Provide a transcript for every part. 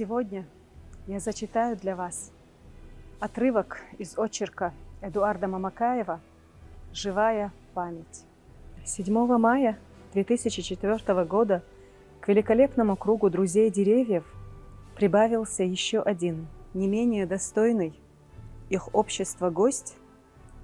Сегодня я зачитаю для вас отрывок из очерка Эдуарда Мамакаева «Живая память». 7 мая 2004 года к великолепному кругу друзей деревьев прибавился еще один, не менее достойный их общества гость,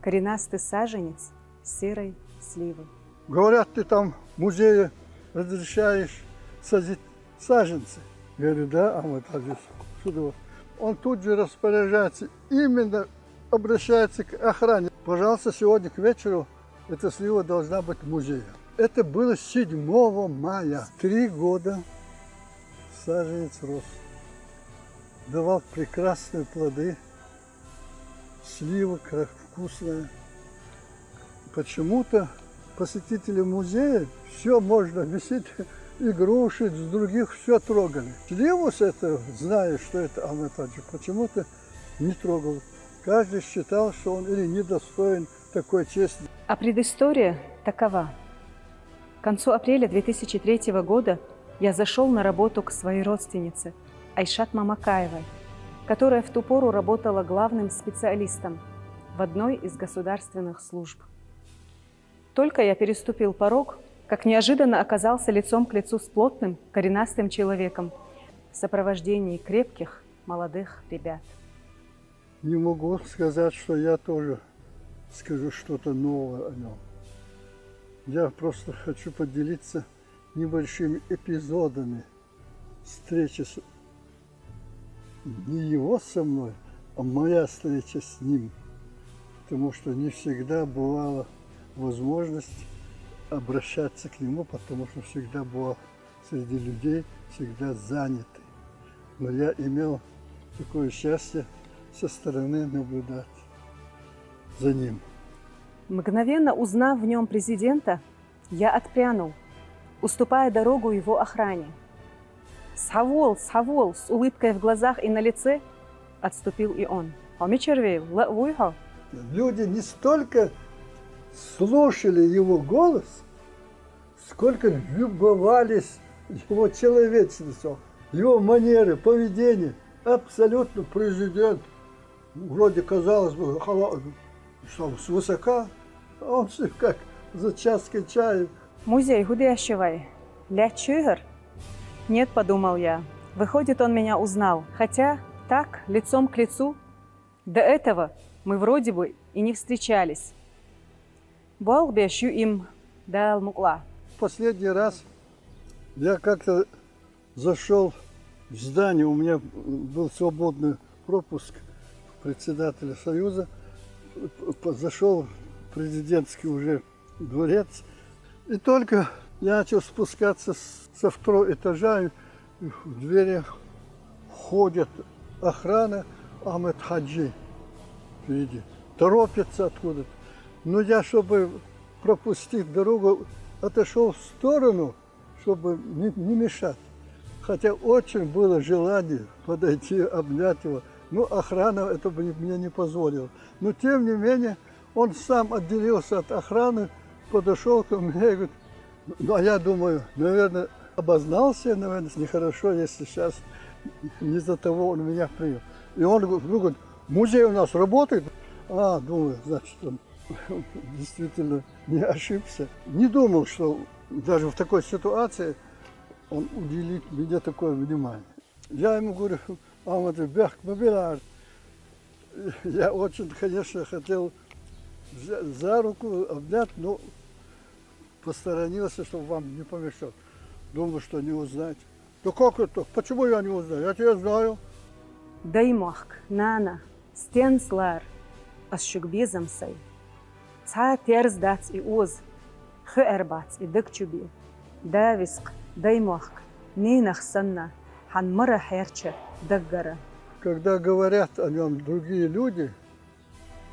коренастый саженец серой сливы. Говорят, ты там в музее разрешаешь садить саженцы. Я говорю, да, Ахмед Хаджи Судов. Он тут же распоряжается, именно обращается к охране. Пожалуйста, сегодня к вечеру эта слива должна быть в музее. Это было 7 мая. 3 года саженец рос. Давал прекрасные плоды. Слива вкусная. Почему-то посетители музея все можно висеть, игрушек, с других все трогали. Сливу с этого, зная, что это Ахмед Хаджи, почему-то не трогал. Каждый считал, что он или недостоин такой чести. А предыстория такова. К концу апреля 2003 года я зашел на работу к своей родственнице Айшат Мамакаевой, которая в ту пору работала главным специалистом в одной из государственных служб. Только я переступил порог, как неожиданно оказался лицом к лицу с плотным, коренастым человеком в сопровождении крепких, молодых ребят. Не могу сказать, что я тоже скажу что-то новое о нем. Я просто хочу поделиться небольшими эпизодами встречи не его со мной, а моя встреча с ним. Потому что не всегда бывала возможность обращаться к нему, потому что всегда был среди людей, всегда занятый. Но я имел такое счастье со стороны наблюдать за ним. Мгновенно узнав в нем президента, я отпрянул, уступая дорогу его охране. «Схавол, схавол!» С улыбкой в глазах и на лице отступил и он. Люди не столько слушали его голос, сколько любовались его человечностью, его манеры, поведение. Абсолютно президент. Вроде, казалось бы, свысока, а он все как за чашкой чая. Музей Гудящевой. Ля чигр? Нет, подумал я. Выходит, он меня узнал. Хотя так, лицом к лицу. До этого мы вроде бы и не встречались. Балбящу им дал мукла. Последний раз я как-то зашел в здание, у меня был свободный пропуск председателя Союза, зашел в президентский уже дворец, и только я начал спускаться со 2-го этажа, и в дверях входит охрана Ахмед Хаджи впереди, торопится откуда-то. Но я, чтобы пропустить дорогу, отошел в сторону, чтобы не мешать. Хотя очень было желание подойти, обнять его. Но охрана это бы мне не позволила. Но тем не менее, он сам отделился от охраны, подошел ко мне и говорит, ну а я думаю, наверное, обознался, наверное, нехорошо, если сейчас не за того он меня принял. И он говорит, музей у нас работает. А, думаю, значит, он действительно не ошибся. Не думал, что даже в такой ситуации он уделит мне такое внимание. Я ему говорю, Ахмед, я очень, конечно, хотел за руку обнять, но посторонился, чтобы вам не помешать. Думаю, что не узнать. Да как это? Почему я не узнаю? Я тебя знаю. Даймахк, Нана, Стенслар, Асшукбезамсай. Ца терз дац и уз, хэрбац и дыкчуби. Дависк, Даймахк, Нинах санна, Ханмара херча, даггара. Когда говорят о нем другие люди,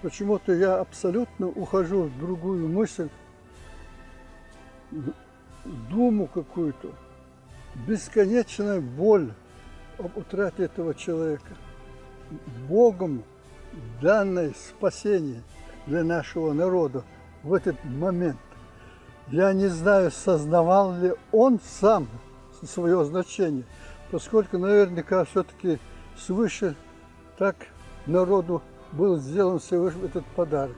почему-то я абсолютно ухожу в другую мысль, думу какую-то, бесконечная боль об утрате этого человека. Богом данное спасение для нашего народа в этот момент. Я не знаю, сознавал ли он сам свое значение, поскольку наверняка все-таки свыше так народу был сделан свыше этот подарок.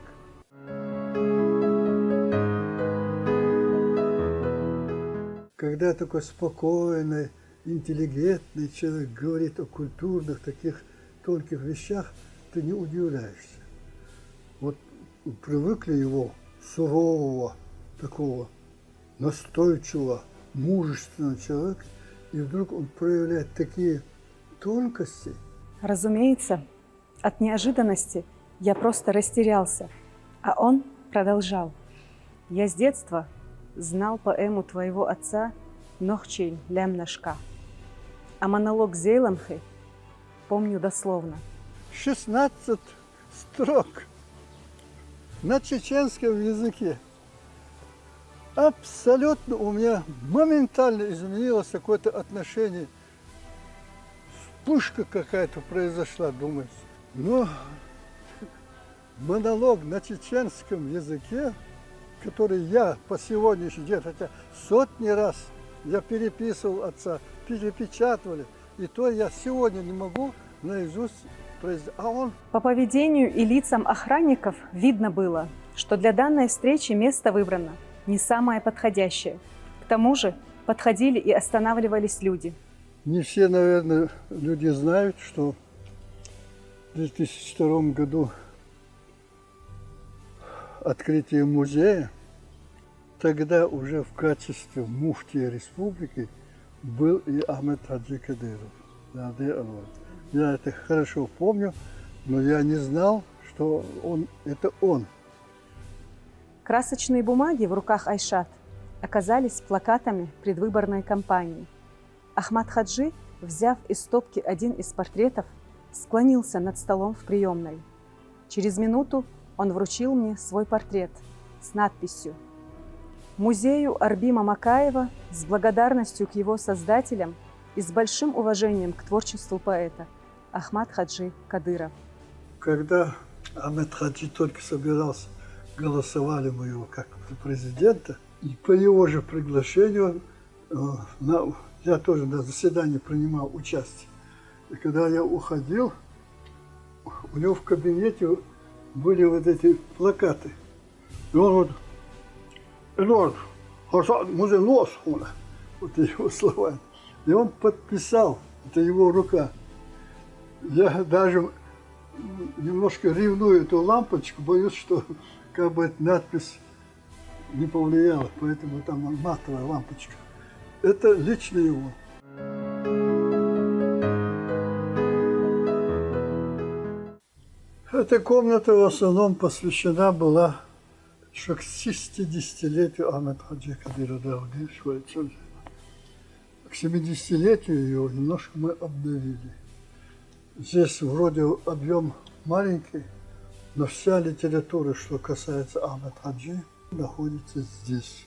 Когда такой спокойный, интеллигентный человек говорит о культурных таких тонких вещах, ты не удивляешься. Вот привыкли его сурового, такого настойчивого, мужественного человека, и вдруг он проявляет такие тонкости. Разумеется, от неожиданности я просто растерялся, а он продолжал. Я с детства знал поэму твоего отца «Нохчель лямнашка», а монолог Зейламхи помню дословно. 16 строк на чеченском языке. Абсолютно у меня моментально изменилось какое-то отношение. Вспышка какая-то произошла, думаешь. Но монолог на чеченском языке, который я по сегодняшний день, хотя сотни раз я переписывал отца, перепечатывали, и то я сегодня не могу наизусть произнести. А он... По поведению и лицам охранников видно было, что для данной встречи место выбрано не самое подходящее. К тому же подходили и останавливались люди. Не все, наверное, люди знают, что в 2002 году открытие музея, тогда уже в качестве муфтия республики был и Ахмед Хаджи Кадыров. Я это хорошо помню, но я не знал, что это он. Красочные бумаги в руках Айшат оказались плакатами предвыборной кампании. Ахмад Хаджи, взяв из стопки один из портретов, склонился над столом в приемной. Через минуту он вручил мне свой портрет с надписью «Музею Арби Мамакаева с благодарностью к его создателям и с большим уважением к творчеству поэта Ахмад Хаджи Кадыров». Когда Ахмед Хаджи только собирался, голосовали мы его как президента, и по его же приглашению я тоже на заседании принимал участие. И когда я уходил, у него в кабинете были вот эти плакаты. И он вот, вот его слова. И он подписал, это его рука. Я даже немножко ревную эту лампочку, боюсь, что как бы эта надпись не повлияла, поэтому там матовая лампочка. Это лично его. Эта комната в основном посвящена была к 60-летию Ахмед Хаджи Кадырова. К 70-летию его немножко мы обновили. Здесь вроде объем маленький, но вся литература, что касается Ахмед Хаджи, находится здесь.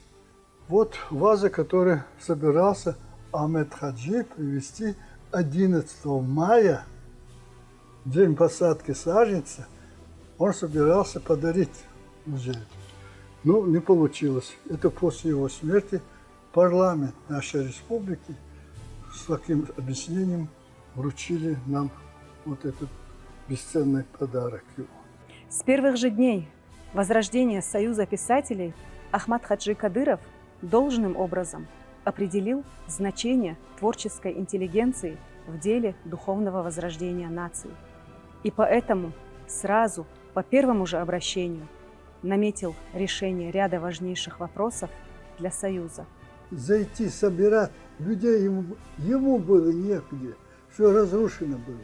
Вот ваза, которую собирался Ахмед Хаджи привезти 11 мая, день посадки саженца, он собирался подарить музею. Но не получилось. Это после его смерти парламент нашей республики с таким объяснением вручили нам вот этот бесценный подарок его. С первых же дней возрождения Союза писателей Ахмад Хаджи Кадыров должным образом определил значение творческой интеллигенции в деле духовного возрождения нации. И поэтому сразу по первому же обращению наметил решение ряда важнейших вопросов для Союза. Зайти, собирать людей ему было негде, все разрушено было.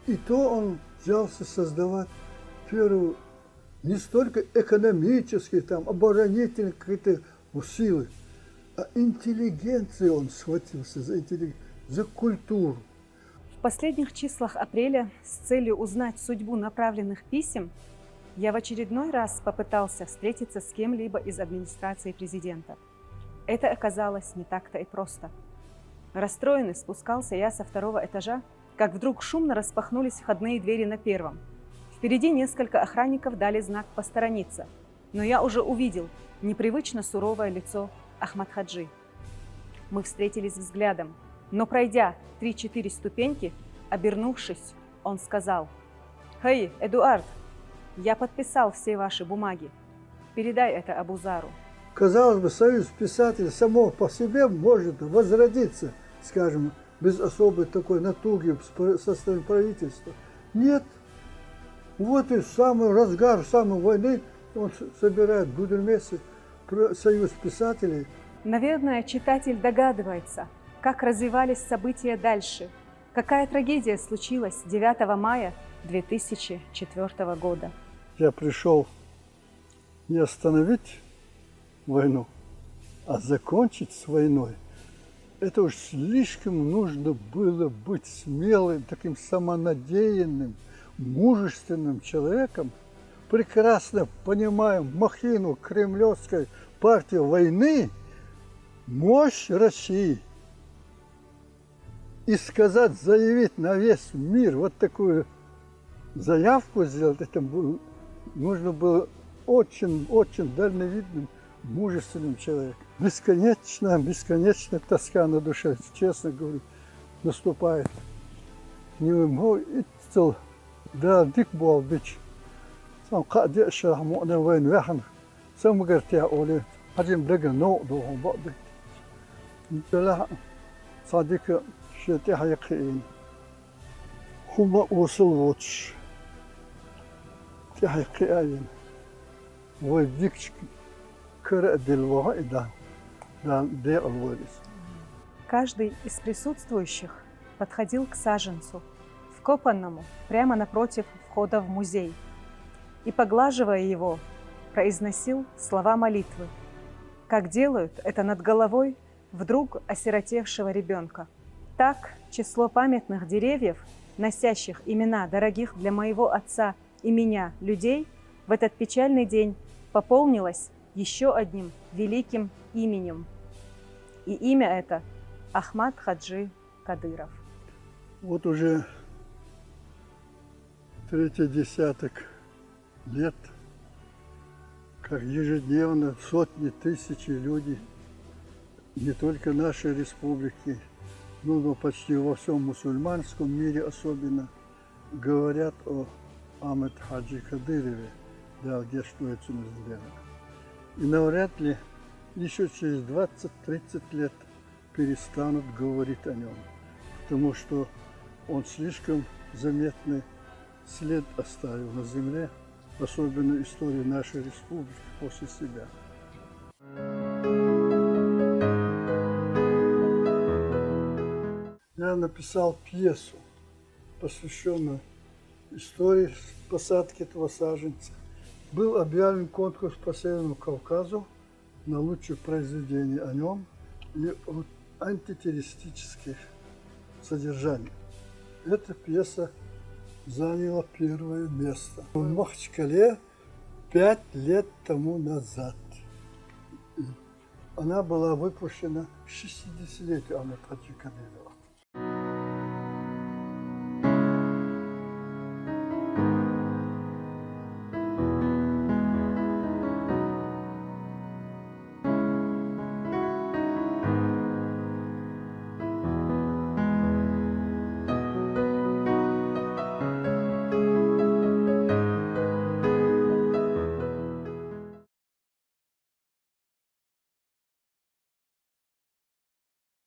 И то он взялся создавать первую не столько экономические, там, оборонительные какие-то силы, а интеллигенцию он схватился за культуру. В последних числах апреля с целью узнать судьбу направленных писем я в очередной раз попытался встретиться с кем-либо из администрации президента. Это оказалось не так-то и просто. Расстроенный спускался я со второго этажа, как вдруг шумно распахнулись входные двери на первом. Впереди несколько охранников дали знак посторониться, но я уже увидел непривычно суровое лицо Ахмад Хаджи. Мы встретились взглядом, Но пройдя 3-4 ступеньки, обернувшись, он сказал: «Хей, Эдуард, я подписал все ваши бумаги. Передай это Абузару». Казалось бы, союз писателей само по себе может возродиться, скажем, без особой такой натуги со стороны правительства. Нет. Вот и в самый разгар самой войны он собирает в Гудермесе союз писателей. Наверное, читатель догадывается, как развивались события дальше, какая трагедия случилась 9 мая 2004 года. Я пришел не остановить войну, а закончить с войной. Это уж слишком нужно было быть смелым, таким самонадеянным, мужественным человеком, прекрасно понимая махину кремлевской партии войны, мощь России. И сказать, заявить на весь мир, вот такую заявку сделать, это нужно было очень дальновидным, мужественным человеком. Бесконечная тоска на душе, честно говорю, наступает. Не мой ицел, да дик был бич. Сам кадя шах му'на вайн вахан. Сам гартя оли. Хадим дага ноо дохом бады. Дала صديق شتي حقيقين. هم وصل واتش. تي حقيقين. وديك Каждый из присутствующих подходил к саженцу, вкопанному прямо напротив входа в музей, и, поглаживая его, произносил слова молитвы, как делают это над головой вдруг осиротевшего ребенка. Так число памятных деревьев, носящих имена дорогих для моего отца и меня людей, в этот печальный день пополнилось еще одним великим именем. И имя это Ахмад Хаджи Кадыров. Вот уже третий десяток лет, как ежедневно сотни тысяч людей, не только нашей республики, но почти во всем мусульманском мире особенно, говорят о Ахмад Хаджи Кадырове, да, где что это сделано. И навряд ли еще через 20-30 лет перестанут говорить о нем, потому что он слишком заметный след оставил на земле, особенно истории нашей республики после себя. Я написал пьесу, посвященную истории посадки этого саженца. Был объявлен конкурс по Северному Кавказу на лучшее произведение о нем и о антитеррористических содержаниях. Эта пьеса заняла первое место в Махачкале 5 лет тому назад. Она была выпущена к 60-летию Ахмада Хаджи Кадырова.